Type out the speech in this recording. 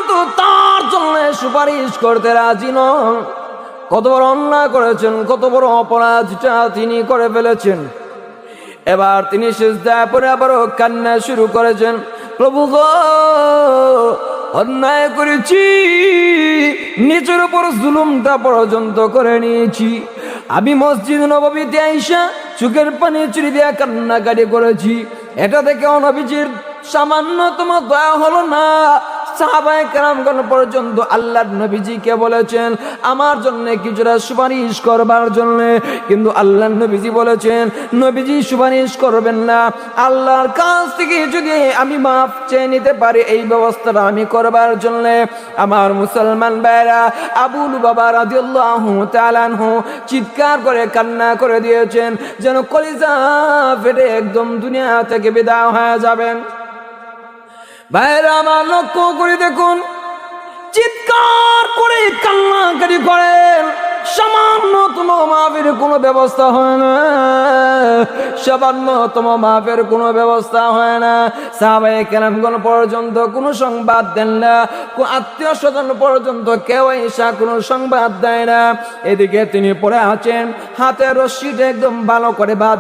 কিন্তু তার জন্য সুপারিশ করতে রাজি নন। কত বড় অন্যায় করেছেন, কত বড় অপরাধটা তিনি করে ফেলেছেন। এবার তিনি সিজদায় পড়ে আবারও কান্না শুরু করেছেন, প্রভু গো, অন্যায় করেছি, নিজের উপর জুলুমটা পর্যন্ত করে নিয়েছি। আমি মসজিদ নববীতে আইসা চোখের পানি চুরি দিয়ে কান্নাকাটি করেছি। এটা দেখে নবীজির সামান্যতম দয়া হলো না। সাহাবায়ে কেরামগণ পর্যন্ত আল্লাহর নবীজিকে বলেছেন আমার জন্য কিছুটা সুপারিশ করবার জন্য, কিন্তু আল্লাহর নবীজি বলেছেন নবীজি সুপারিশ করবেন না। আল্লাহর কাছ থেকে যদি আমি মাফ চেয়ে নিতে পারি এই ব্যবস্থাটা আমি করবার জন্য। আমার মুসলমান ভাইরা, আবু লুবাবা রাদিয়াল্লাহু তাআলা আনহু চিৎকার করে কান্না করে দিয়েছেন, যেন কলিজা ফেটে একদম দুনিয়া থেকে বিদায় হয়ে যাবেন। ভাইরা আমার, লক্ষ্য করে দেখুন, চিৎকার করে কান্নাকাটি করেন, সামান্যতম মাফের কোনো ব্যবস্থা হয় না, সামান্যতম মাফের কোনো ব্যবস্থা হয় না। সাহাবায়ে কেরামগণ পর্যন্ত কোনো সংবাদ দেন না, আত্মীয় স্বজন পর্যন্ত কেউ এসে কোনো সংবাদ দেয় না। এদিকে তিনি পড়ে আছেন, হাতের রশ্মিটা একদম ভালো করে বাঁধ